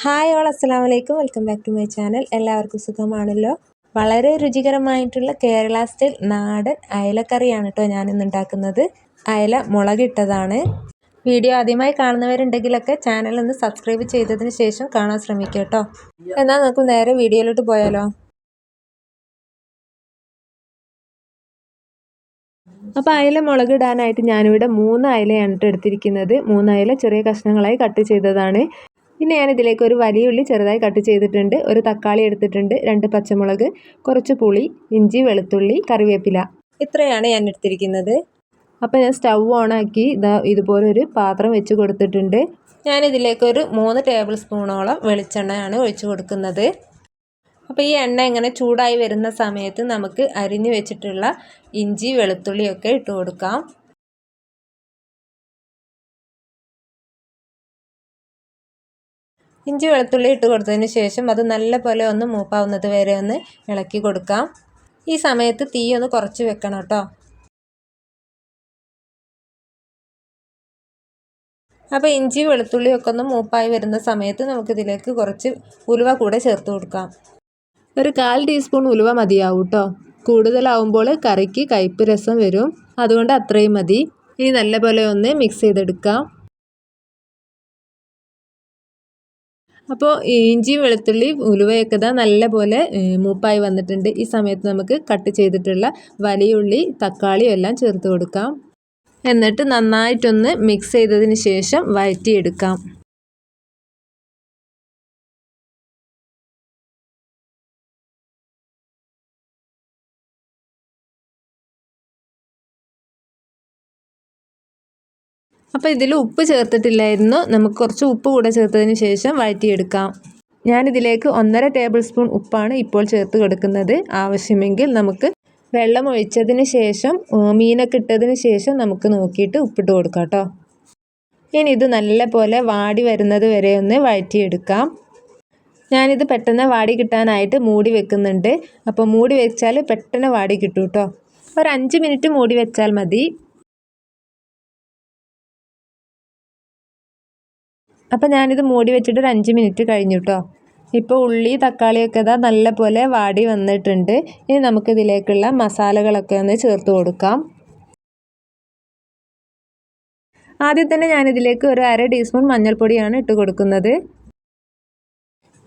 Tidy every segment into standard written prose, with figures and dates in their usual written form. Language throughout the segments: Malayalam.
ഹായ് ഓൾ അസ്സലാമു അലൈക്കും. Welcome back to my channel. എല്ലാവർക്കും സുഖമാണല്ലോ. വളരെ രുചികരമായിട്ടുള്ള കേരള സ്റ്റൈൽ നാടൻ അയലക്കറിയാണ് കേട്ടോ ഞാനിന്ന് ഉണ്ടാക്കുന്നത്. അയല മുളകിട്ടതാണ്. വീഡിയോ ആദ്യമായി കാണുന്നവരുണ്ടെങ്കിലൊക്കെ ചാനൽ ഒന്ന് സബ്സ്ക്രൈബ് ചെയ്തതിന് ശേഷം കാണാൻ ശ്രമിക്കുക കേട്ടോ. എന്നാൽ നമുക്ക് നേരെ വീഡിയോയിലോട്ട് പോയാലോ. അപ്പോൾ അയല മുളകിടാനായിട്ട് ഞാനിവിടെ 3 അയലയാണ് എടുത്തിരിക്കുന്നത്. 3 അയല ചെറിയ കഷ്ണങ്ങളായി കട്ട് ചെയ്തതാണ്. പിന്നെ ഞാനിതിലേക്ക് ഒരു വലിയ ഉള്ളി ചെറുതായി കട്ട് ചെയ്തിട്ടുണ്ട്, ഒരു തക്കാളി എടുത്തിട്ടുണ്ട്, 2 പച്ചമുളക്, കുറച്ച് പുളി, ഇഞ്ചി, വെളുത്തുള്ളി, കറിവേപ്പില, ഇത്രയാണ് ഞാൻ എടുത്തിരിക്കുന്നത്. അപ്പോൾ ഞാൻ സ്റ്റൗ ഓണാക്കി ഇതുപോലൊരു പാത്രം വെച്ച് കൊടുത്തിട്ടുണ്ട്. ഞാനിതിലേക്കൊരു 3 ടേബിൾ സ്പൂണോളം വെളിച്ചെണ്ണയാണ് ഒഴിച്ച് കൊടുക്കുന്നത്. അപ്പോൾ ഈ എണ്ണ ഇങ്ങനെ ചൂടായി വരുന്ന സമയത്ത് നമുക്ക് അരിഞ്ഞു വെച്ചിട്ടുള്ള ഇഞ്ചി വെളുത്തുള്ളിയൊക്കെ ഇട്ട് കൊടുക്കാം. ഇഞ്ചി വെളുത്തുള്ളി ഇട്ട് കൊടുത്തതിന് ശേഷം അത് നല്ലപോലെ ഒന്ന് മൂപ്പാവുന്നത് വരെ ഒന്ന് ഇളക്കി കൊടുക്കാം. ഈ സമയത്ത് തീ ഒന്ന് കുറച്ച് വെക്കണം കേട്ടോ. അപ്പോൾ ഇഞ്ചി വെളുത്തുള്ളിയൊക്കെ ഒന്ന് മൂപ്പായി വരുന്ന സമയത്ത് നമുക്കിതിലേക്ക് കുറച്ച് ഉലുവ കൂടെ ചേർത്ത് കൊടുക്കാം. ഒരു 1/4 ടീസ്പൂൺ ഉലുവ മതിയാവും കേട്ടോ. കൂടുതലാവുമ്പോൾ കറിക്ക് കയ്പ്പ് രസം വരും, അതുകൊണ്ട് അത്രയും മതി. ഇനി നല്ലപോലെ ഒന്ന് മിക്സ് ചെയ്തെടുക്കാം. അപ്പോൾ ഇഞ്ചി വെളുത്തുള്ളി ഉലുവയൊക്കെ നല്ലപോലെ മൂപ്പായി വന്നിട്ടുണ്ട്. ഈ സമയത്ത് നമുക്ക് കട്ട് ചെയ്തിട്ടുള്ള വലിയ ഉള്ളി തക്കാളി എല്ലാം ചേർത്ത് കൊടുക്കാം. എന്നിട്ട് നന്നായിട്ടൊന്ന് മിക്സ് ചെയ്തതിന് ശേഷം വഴറ്റിയെടുക്കാം. അപ്പോൾ ഇതിൽ ഉപ്പ് ചേർത്തിട്ടില്ലായിരുന്നു, നമുക്ക് കുറച്ച് ഉപ്പ് കൂടെ ചേർത്തതിന് ശേഷം വഴറ്റിയെടുക്കാം. ഞാനിതിലേക്ക് 1.5 ടേബിൾ സ്പൂൺ ഉപ്പാണ് ഇപ്പോൾ ചേർത്ത് കൊടുക്കുന്നത്. ആവശ്യമെങ്കിൽ നമുക്ക് വെള്ളം ഒഴിച്ചതിന് ശേഷം മീനൊക്കെ ഇട്ടതിന് ശേഷം നമുക്ക് നോക്കിയിട്ട് ഉപ്പിട്ട് കൊടുക്കാം കേട്ടോ. ഇനി ഇത് നല്ലപോലെ വാടി വരുന്നത് വരെ ഒന്ന് വഴറ്റിയെടുക്കാം. ഞാനിത് പെട്ടെന്ന് വാടി കിട്ടാനായിട്ട് മൂടി വെക്കുന്നുണ്ട്. അപ്പോൾ മൂടി വെച്ചാൽ പെട്ടെന്ന് വാടി കിട്ടും കേട്ടോ. ഒരു 5 മിനിറ്റ് മൂടി വെച്ചാൽ മതി. അപ്പോൾ ഞാനിത് മൂടി വെച്ചിട്ട് ഒരു 5 മിനിറ്റ് കഴിഞ്ഞു കേട്ടോ. ഇപ്പോൾ ഉള്ളി തക്കാളിയൊക്കെ നല്ലപോലെ വാടി വന്നിട്ടുണ്ട്. ഇനി നമുക്കിതിലേക്കുള്ള മസാലകളൊക്കെ ഒന്ന് ചേർത്ത് കൊടുക്കാം. ആദ്യം തന്നെ ഞാനിതിലേക്ക് ഒരു 1/2 ടീസ്പൂൺ മഞ്ഞൾപ്പൊടിയാണ് ഇട്ട് കൊടുക്കുന്നത്.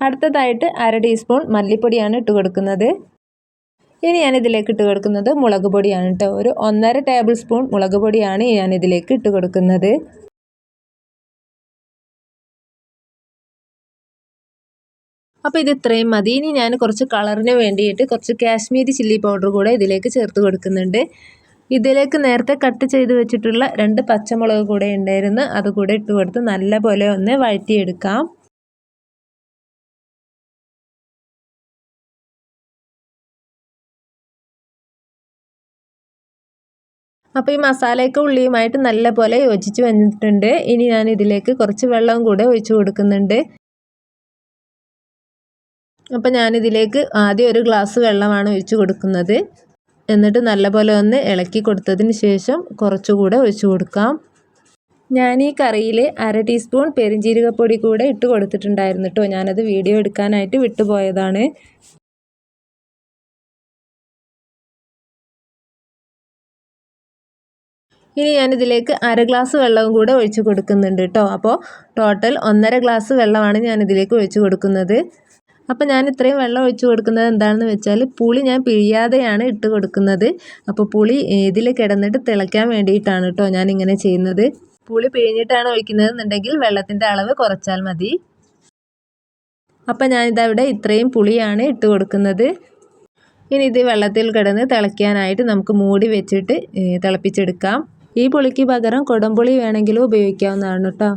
അടുത്തതായിട്ട് 1/2 ടീസ്പൂൺ മല്ലിപ്പൊടിയാണ് ഇട്ട് കൊടുക്കുന്നത്. ഇനി ഞാനിതിലേക്ക് ഇട്ട് കൊടുക്കുന്നത് മുളക് പൊടിയാണ് കേട്ടോ. ഒരു 1.5 ടേബിൾ സ്പൂൺ മുളക് പൊടിയാണ് ഞാനിതിലേക്ക് ഇട്ട് കൊടുക്കുന്നത്. അപ്പോൾ ഇത് ഇത്രയും മതി. ഇനി ഞാൻ കുറച്ച് കളറിന് വേണ്ടിയിട്ട് കുറച്ച് കാശ്മീരി ചില്ലി പൗഡർ കൂടെ ഇതിലേക്ക് ചേർത്ത് കൊടുക്കുന്നുണ്ട്. ഇതിലേക്ക് നേരത്തെ കട്ട് ചെയ്ത് വെച്ചിട്ടുള്ള 2 പച്ചമുളക് കൂടെ ഉണ്ടായിരുന്നു, അതുകൂടെ ഇട്ട് കൊടുത്ത് നല്ലപോലെ ഒന്ന് വഴറ്റിയെടുക്കാം. അപ്പോൾ ഈ മസാലയൊക്കെ ഉള്ളിയുമായിട്ട് നല്ലപോലെ യോജിച്ച് വന്നിട്ടുണ്ട്. ഇനി ഞാൻ ഇതിലേക്ക് കുറച്ച് വെള്ളം കൂടെ ഒഴിച്ച് കൊടുക്കുന്നുണ്ട്. അപ്പോൾ ഞാനിതിലേക്ക് ആദ്യം ഒരു ഗ്ലാസ് വെള്ളമാണ് ഒഴിച്ച് കൊടുക്കുന്നത്. എന്നിട്ട് നല്ലപോലെ ഒന്ന് ഇളക്കി കൊടുത്തതിന് ശേഷം കുറച്ചുകൂടെ ഒഴിച്ച് കൊടുക്കാം. ഞാൻ ഈ കറിയിൽ 1/2 ടീസ്പൂൺ പെരുംജീരകപ്പൊടി കൂടെ ഇട്ട് കൊടുത്തിട്ടുണ്ടായിരുന്നു കേട്ടോ. ഞാനത് വീഡിയോ എടുക്കാനായിട്ട് വിട്ടുപോയതാണ്. ഇനി ഞാനിതിലേക്ക് 1/2 ഗ്ലാസ് വെള്ളവും കൂടെ ഒഴിച്ച് കൊടുക്കുന്നുണ്ട് കേട്ടോ. അപ്പോൾ ടോട്ടൽ 1.5 ഗ്ലാസ് വെള്ളമാണ് ഞാനിതിലേക്ക് ഒഴിച്ച് കൊടുക്കുന്നത്. അപ്പോൾ ഞാൻ ഇത്രയും വെള്ളം ഒഴിച്ച് കൊടുക്കുന്നത് എന്താണെന്ന് വെച്ചാൽ പുളി ഞാൻ പിഴിയാതെയാണ് ഇട്ട് കൊടുക്കുന്നത്. അപ്പോൾ പുളി ഇതിൽ കിടന്നിട്ട് തിളയ്ക്കാൻ വേണ്ടിയിട്ടാണ് കേട്ടോ ഞാനിങ്ങനെ ചെയ്യുന്നത്. പുളി പിഴിഞ്ഞിട്ടാണ് ഒഴിക്കുന്നതെന്നുണ്ടെങ്കിൽ വെള്ളത്തിൻ്റെ അളവ് കുറച്ചാൽ മതി. അപ്പോൾ ഞാനിതവിടെ ഇത്രയും പുളിയാണ് ഇട്ട് കൊടുക്കുന്നത്. ഇനി ഇത് വെള്ളത്തിൽ കിടന്ന് തിളയ്ക്കാനായിട്ട് നമുക്ക് മൂടി വെച്ചിട്ട് തിളപ്പിച്ചെടുക്കാം. ഈ പുളിക്ക് പകരം കൊടംപുളി വേണമെങ്കിലും ഉപയോഗിക്കാവുന്നതാണ് കേട്ടോ.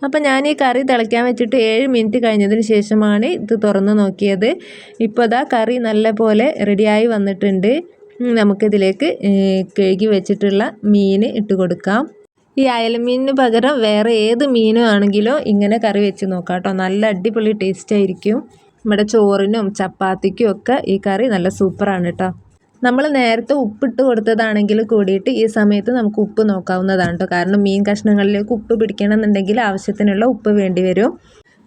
അപ്പോൾ ഞാൻ ഈ കറി തിളയ്ക്കാൻ വെച്ചിട്ട് 7 മിനിറ്റ് കഴിഞ്ഞതിന് ശേഷമാണ് ഇത് തുറന്ന് നോക്കിയത്. ഇപ്പോൾ ഇതാ കറി നല്ലപോലെ റെഡിയായി വന്നിട്ടുണ്ട്. നമുക്കിതിലേക്ക് കഴുകി വെച്ചിട്ടുള്ള മീൻ ഇട്ട് കൊടുക്കാം. ഈ അയലമീനിന് പകരം വേറെ ഏത് മീനും ആണെങ്കിലോ ഇങ്ങനെ കറി വെച്ച് നോക്കാം കേട്ടോ. നല്ല അടിപൊളി ടേസ്റ്റ് ആയിരിക്കും. നമ്മുടെ ചോറിനും ചപ്പാത്തിക്കും ഒക്കെ ഈ കറി നല്ല സൂപ്പറാണ് കേട്ടോ. നമ്മൾ നേരത്തെ ഉപ്പിട്ട് കൊടുത്തതാണെങ്കിൽ കൂടിയിട്ട് ഈ സമയത്ത് നമുക്ക് ഉപ്പ് നോക്കാവുന്നതാണ് കേട്ടോ. കാരണം മീൻ കഷ്ണങ്ങളിലേക്ക് ഉപ്പ് പിടിക്കണമെന്നുണ്ടെങ്കിൽ ആവശ്യത്തിനുള്ള ഉപ്പ് വേണ്ടി വരും.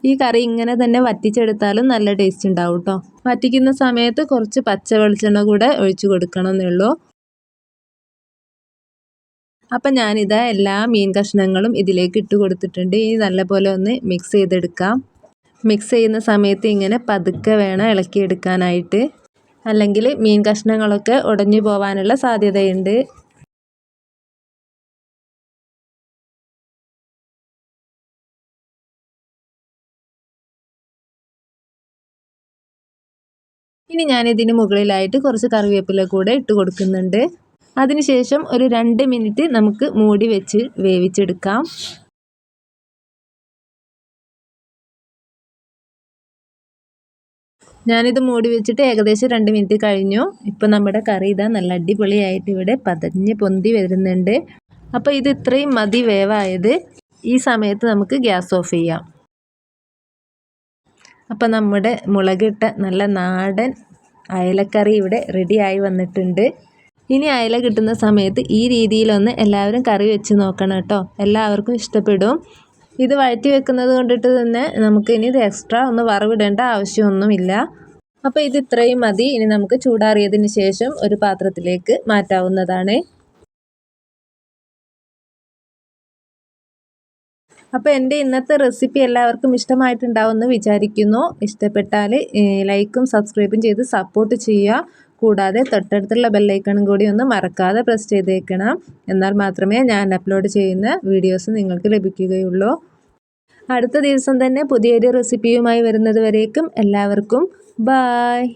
ഈ കറി ഇങ്ങനെ തന്നെ വറ്റിച്ചെടുത്താലും നല്ല ടേസ്റ്റ് ഉണ്ടാവും കേട്ടോ. വറ്റിക്കുന്ന സമയത്ത് കുറച്ച് പച്ച വെളിച്ചെണ്ണ കൂടെ ഒഴിച്ചു കൊടുക്കണം എന്നുള്ളൂ. അപ്പം ഞാനിതാ എല്ലാ മീൻ കഷ്ണങ്ങളും ഇതിലേക്ക് ഇട്ട് കൊടുത്തിട്ടുണ്ട്. ഇനി നല്ലപോലെ ഒന്ന് മിക്സ് ചെയ്തെടുക്കാം. മിക്സ് ചെയ്യുന്ന സമയത്ത് ഇങ്ങനെ പതുക്കെ വേണം ഇളക്കിയെടുക്കാനായിട്ട്, അല്ലെങ്കിൽ മീൻ കഷ്ണങ്ങളൊക്കെ ഉടഞ്ഞു പോകാനുള്ള സാധ്യതയുണ്ട്. ഇനി ഞാനിതിന് മുകളിലായിട്ട് കുറച്ച് കറിവേപ്പില കൂടെ ഇട്ട് കൊടുക്കുന്നുണ്ട്. അതിനുശേഷം ഒരു 2 മിനിറ്റ് നമുക്ക് മൂടി വെച്ച് വേവിച്ചെടുക്കാം. ഞാനിത് മൂടി വെച്ചിട്ട് ഏകദേശം 2 മിനിറ്റ് കഴിഞ്ഞു. ഇപ്പം നമ്മുടെ കറി ഇതാ നല്ല അടിപൊളിയായിട്ട് ഇവിടെ പതഞ്ഞ് പൊന്തി വരുന്നുണ്ട്. അപ്പോൾ ഇത് ഇത്രയും മതി വേവായത്. ഈ സമയത്ത് നമുക്ക് ഗ്യാസ് ഓഫ് ചെയ്യാം. അപ്പം നമ്മുടെ മുളകിട്ട നല്ല നാടൻ അയലക്കറി ഇവിടെ റെഡിയായി വന്നിട്ടുണ്ട്. ഇനി അയല കിട്ടുന്ന സമയത്ത് ഈ രീതിയിലൊന്ന് എല്ലാവരും കറി വെച്ച് നോക്കണം കേട്ടോ. എല്ലാവർക്കും ഇഷ്ടപ്പെടും. ഇത് വഴറ്റി വെക്കുന്നത് കൊണ്ടിട്ട് തന്നെ നമുക്ക് ഇനി ഇത് എക്സ്ട്രാ ഒന്ന് വറവിടേണ്ട ആവശ്യമൊന്നുമില്ല. അപ്പോൾ ഇത് ഇത്രയും മതി. ഇനി നമുക്ക് ചൂടാറിയതിന് ശേഷം ഒരു പാത്രത്തിലേക്ക് മാറ്റാവുന്നതാണ്. അപ്പോൾ എൻ്റെ ഇന്നത്തെ റെസിപ്പി എല്ലാവർക്കും ഇഷ്ടമായിട്ടുണ്ടാവുമെന്ന് വിചാരിക്കുന്നു. ഇഷ്ടപ്പെട്ടാൽ ലൈക്കും സബ്സ്ക്രൈബും ചെയ്ത് സപ്പോർട്ട് ചെയ്യുക. കൂടാതെ തൊട്ടടുത്തുള്ള ബെല്ലൈക്കണും കൂടി ഒന്ന് മറക്കാതെ പ്രസ് ചെയ്തേക്കണം. എന്നാൽ മാത്രമേ ഞാൻ അപ്ലോഡ് ചെയ്യുന്ന വീഡിയോസ് നിങ്ങൾക്ക് ലഭിക്കുകയുള്ളൂ. അടുത്ത ദിവസം തന്നെ പുതിയൊരു റെസിപ്പിയുമായി വരുന്നത് വരേക്കും എല്ലാവർക്കും ബായ്.